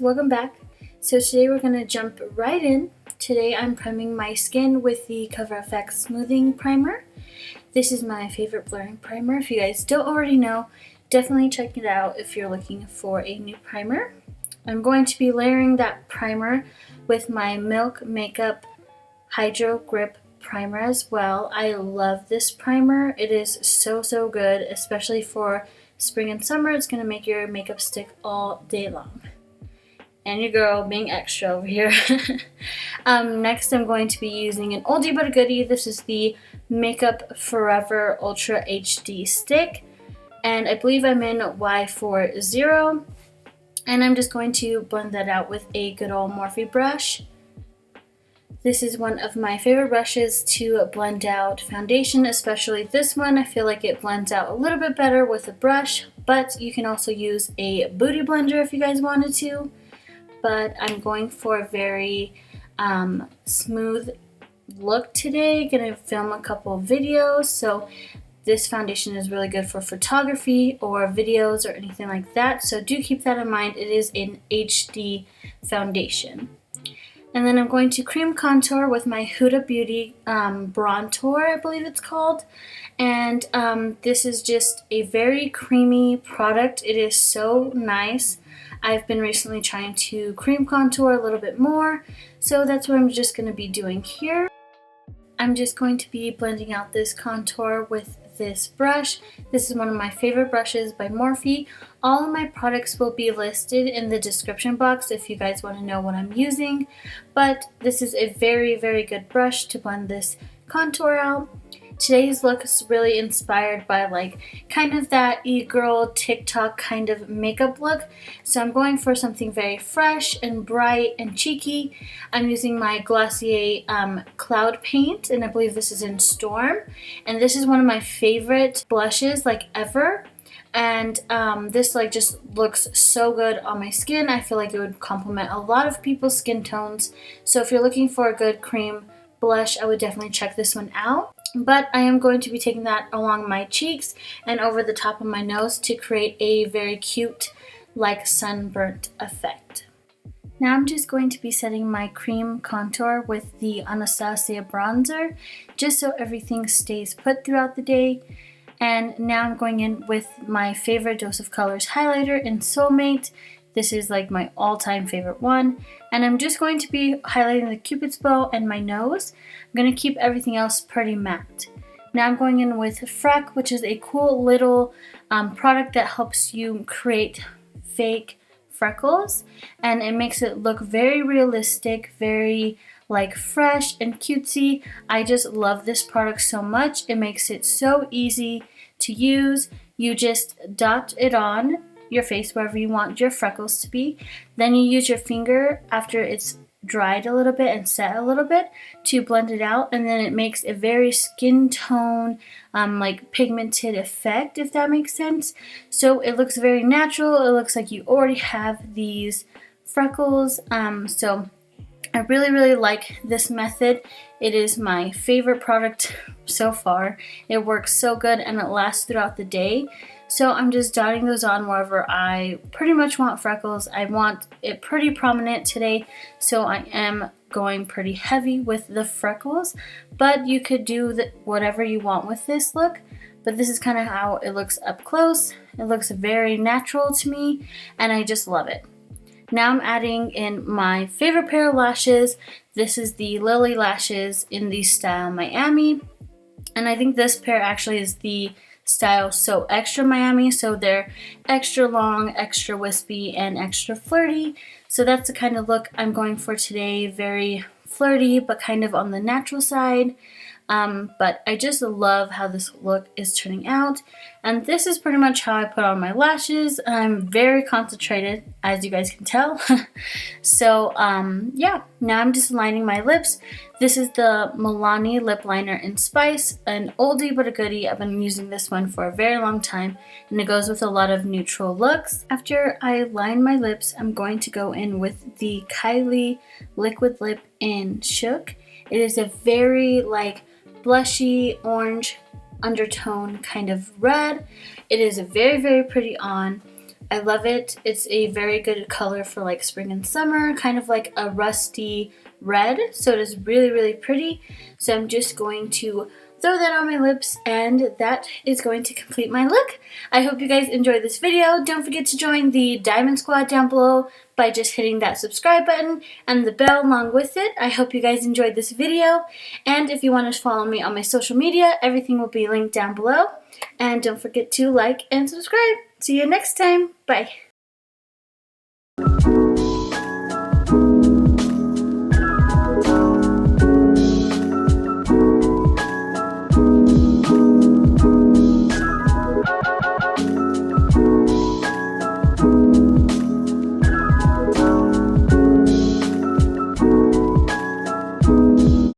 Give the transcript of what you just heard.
welcome back. So today we're going to jump right in. Today I'm priming my skin with the Cover FX Smoothing Primer. This is my favorite blurring primer. If you guys don't already know, definitely check it out if you're looking for a new primer. I'm going to be layering that primer with my Milk Makeup Hydro Grip Primer as well. I love this primer. It is so good, especially for spring and summer. It's going to make your makeup stick all day long. And your girl being extra over here. Next I'm going to be using an oldie but a goodie. This is the Makeup Forever Ultra HD stick. And I believe I'm in Y40. And I'm just going to blend that out with a good old Morphe brush. This is one of my favorite brushes to blend out foundation, especially this one. I feel like it blends out a little bit better with a brush, but you can also use a booty blender if you guys wanted to. But I'm going for a very smooth look today. Gonna film a couple of videos, so this foundation is really good for photography or videos or anything like that. So do keep that in mind. It is an HD foundation. And then I'm going to cream contour with my Huda Beauty Bronzer, I believe it's called. And this is just a very creamy product. It is so nice. I've been recently trying to cream contour a little bit more, so that's what I'm just going to be doing here. I'm just going to be blending out this contour with this brush. This is one of my favorite brushes by Morphe. All of my products will be listed in the description box if you guys want to know what I'm using, but this is a very good brush to blend this contour out. Today's look is really inspired by like kind of that e-girl TikTok kind of makeup look. So I'm going for something very fresh and bright and cheeky. I'm using my Glossier Cloud Paint, and I believe this is in Storm. And this is one of my favorite blushes like ever. And this like just looks so good on my skin. I feel like it would complement a lot of people's skin tones. So if you're looking for a good cream blush, I would definitely check this one out. But I am going to be taking that along my cheeks and over the top of my nose to create a very cute like sunburnt effect. Now I'm just going to be setting my cream contour with the Anastasia bronzer just so everything stays put throughout the day. And now I'm going in with my favorite Dose of Colors highlighter in Soulmate. This is like my all-time favorite one. And I'm just going to be highlighting the Cupid's bow and my nose. I'm going to keep everything else pretty matte. Now I'm going in with Freck, which is a cool little product that helps you create fake freckles. And it makes it look very realistic, very like fresh and cutesy. I just love this product so much. It makes it so easy to use. You just dot it on your face wherever you want your freckles to be. Then you use your finger after it's dried a little bit and set a little bit to blend it out, and then it makes a very skin tone like pigmented effect, if that makes sense. So it looks very natural. It looks like you already have these freckles. So I really like this method. It is my favorite product so far. It works so good and it lasts throughout the day. So I'm just dotting those on wherever I pretty much want freckles. I want it pretty prominent today, so I am going pretty heavy with the freckles. But you could do whatever you want with this look. But this is kind of how it looks up close. It looks very natural to me, and I just love it. Now I'm adding in my favorite pair of lashes. This is the Lily Lashes in the style Miami. And I think this pair actually is the style So Extra Miami. So they're extra long, extra wispy, and extra flirty. So that's the kind of look I'm going for today. Very flirty, but kind of on the natural side. But I just love how this look is turning out. And this is pretty much how I put on my lashes. I'm very concentrated, as you guys can tell. So, yeah, now I'm just lining my lips. This is the Milani lip liner in Spice, an oldie but a goodie. I've been using this one for a very long time, and it goes with a lot of neutral looks. After I line my lips, I'm going to go in with the Kylie Liquid Lip in Shook. It is a very like blushy orange undertone kind of red. It is very pretty on. I love it. It's a very good color for like spring and summer, kind of like a rusty red. So it is really, really pretty. So I'm just going to throw that on my lips, and that is going to complete my look. I hope you guys enjoyed this video. Don't forget to join the Diamond Squad down below by just hitting that subscribe button and the bell along with it. I hope you guys enjoyed this video, and if you want to follow me on my social media, everything will be linked down below. And don't forget to like and subscribe. See you next time. Bye.